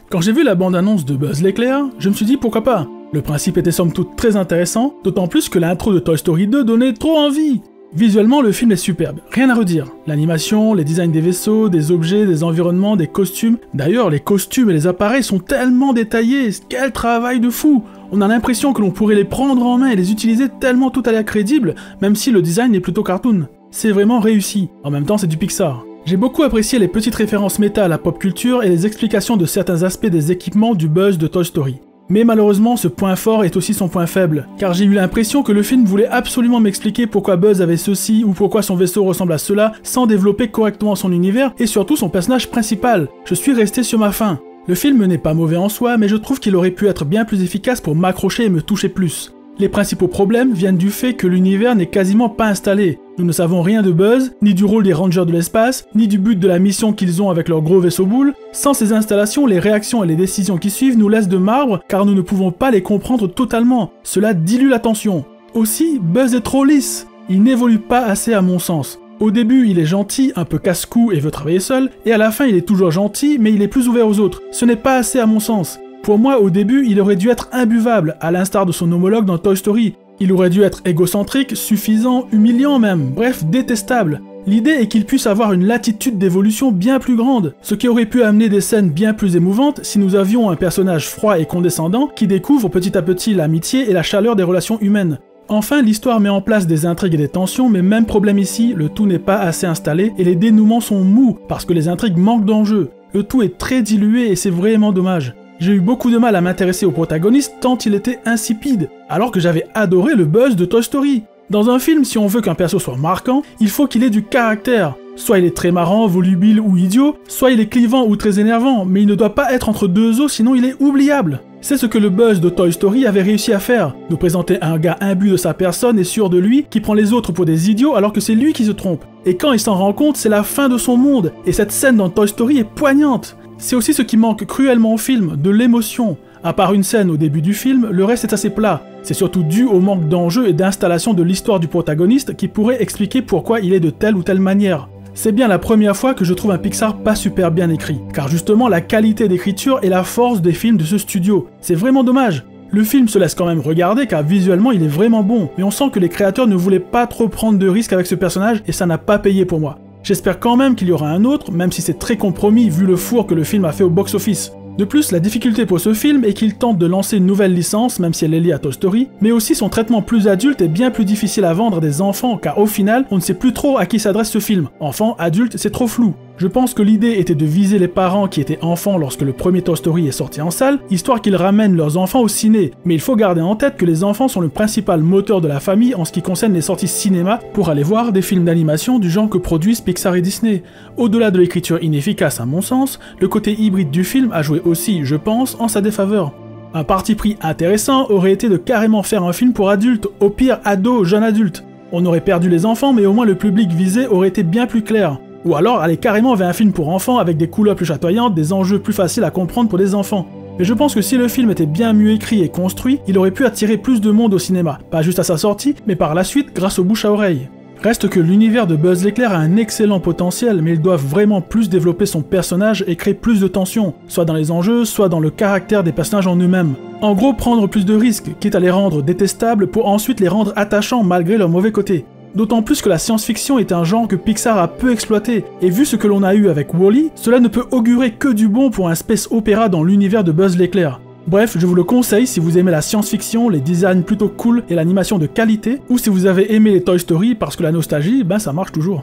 Quand j'ai vu la bande-annonce de Buzz l'éclair, je me suis dit pourquoi pas. Le principe était somme toute très intéressant, d'autant plus que l'intro de Toy Story 2 donnait trop envie. Visuellement, le film est superbe, rien à redire. L'animation, les designs des vaisseaux, des objets, des environnements, des costumes. D'ailleurs, les costumes et les appareils sont tellement détaillés, quel travail de fou! On a l'impression que l'on pourrait les prendre en main et les utiliser tellement tout a l'air crédible, même si le design est plutôt cartoon. C'est vraiment réussi, en même temps c'est du Pixar. J'ai beaucoup apprécié les petites références méta à la pop culture et les explications de certains aspects des équipements du Buzz de Toy Story. Mais malheureusement, ce point fort est aussi son point faible, car j'ai eu l'impression que le film voulait absolument m'expliquer pourquoi Buzz avait ceci ou pourquoi son vaisseau ressemble à cela, sans développer correctement son univers et surtout son personnage principal. Je suis resté sur ma faim. Le film n'est pas mauvais en soi, mais je trouve qu'il aurait pu être bien plus efficace pour m'accrocher et me toucher plus. Les principaux problèmes viennent du fait que l'univers n'est quasiment pas installé. Nous ne savons rien de Buzz, ni du rôle des Rangers de l'espace, ni du but de la mission qu'ils ont avec leur gros vaisseau boule. Sans ces installations, les réactions et les décisions qui suivent nous laissent de marbre car nous ne pouvons pas les comprendre totalement. Cela dilue l'attention. Aussi, Buzz est trop lisse. Il n'évolue pas assez à mon sens. Au début, il est gentil, un peu casse-cou et veut travailler seul, et à la fin, il est toujours gentil, mais il est plus ouvert aux autres. Ce n'est pas assez à mon sens. Pour moi, au début, il aurait dû être imbuvable, à l'instar de son homologue dans Toy Story. Il aurait dû être égocentrique, suffisant, humiliant même, bref, détestable. L'idée est qu'il puisse avoir une latitude d'évolution bien plus grande, ce qui aurait pu amener des scènes bien plus émouvantes si nous avions un personnage froid et condescendant qui découvre petit à petit l'amitié et la chaleur des relations humaines. Enfin, l'histoire met en place des intrigues et des tensions, mais même problème ici, le tout n'est pas assez installé et les dénouements sont mous parce que les intrigues manquent d'enjeu. Le tout est très dilué et c'est vraiment dommage. J'ai eu beaucoup de mal à m'intéresser au protagoniste tant il était insipide, alors que j'avais adoré le Buzz de Toy Story. Dans un film, si on veut qu'un perso soit marquant, il faut qu'il ait du caractère. Soit il est très marrant, volubile ou idiot, soit il est clivant ou très énervant, mais il ne doit pas être entre deux os sinon il est oubliable. C'est ce que le Buzz de Toy Story avait réussi à faire, nous présenter un gars imbu de sa personne et sûr de lui, qui prend les autres pour des idiots alors que c'est lui qui se trompe. Et quand il s'en rend compte, c'est la fin de son monde, et cette scène dans Toy Story est poignante. C'est aussi ce qui manque cruellement au film, de l'émotion. À part une scène au début du film, le reste est assez plat. C'est surtout dû au manque d'enjeu et d'installation de l'histoire du protagoniste qui pourrait expliquer pourquoi il est de telle ou telle manière. C'est bien la première fois que je trouve un Pixar pas super bien écrit, car justement la qualité d'écriture est la force des films de ce studio. C'est vraiment dommage. Le film se laisse quand même regarder car visuellement il est vraiment bon, mais on sent que les créateurs ne voulaient pas trop prendre de risques avec ce personnage et ça n'a pas payé pour moi. J'espère quand même qu'il y aura un autre, même si c'est très compromis vu le four que le film a fait au box-office. De plus, la difficulté pour ce film est qu'il tente de lancer une nouvelle licence, même si elle est liée à Toy Story, mais aussi son traitement plus adulte est bien plus difficile à vendre à des enfants, car au final, on ne sait plus trop à qui s'adresse ce film. Enfant, adulte, c'est trop flou. Je pense que l'idée était de viser les parents qui étaient enfants lorsque le premier Toy Story est sorti en salle, histoire qu'ils ramènent leurs enfants au ciné. Mais il faut garder en tête que les enfants sont le principal moteur de la famille en ce qui concerne les sorties cinéma pour aller voir des films d'animation du genre que produisent Pixar et Disney. Au-delà de l'écriture inefficace à mon sens, le côté hybride du film a joué aussi, je pense, en sa défaveur. Un parti pris intéressant aurait été de carrément faire un film pour adultes, au pire ados, jeunes adultes. On aurait perdu les enfants, mais au moins le public visé aurait été bien plus clair. Ou alors aller carrément vers un film pour enfants avec des couleurs plus chatoyantes, des enjeux plus faciles à comprendre pour des enfants. Mais je pense que si le film était bien mieux écrit et construit, il aurait pu attirer plus de monde au cinéma, pas juste à sa sortie, mais par la suite grâce au bouche à oreille. Reste que l'univers de Buzz l'éclair a un excellent potentiel, mais ils doivent vraiment plus développer son personnage et créer plus de tension, soit dans les enjeux, soit dans le caractère des personnages en eux-mêmes. En gros, prendre plus de risques, quitte à les rendre détestables pour ensuite les rendre attachants malgré leur mauvais côté. D'autant plus que la science-fiction est un genre que Pixar a peu exploité, et vu ce que l'on a eu avec Wall-E, cela ne peut augurer que du bon pour un space opéra dans l'univers de Buzz l'éclair. Bref, je vous le conseille si vous aimez la science-fiction, les designs plutôt cool et l'animation de qualité, ou si vous avez aimé les Toy Story parce que la nostalgie, ça marche toujours.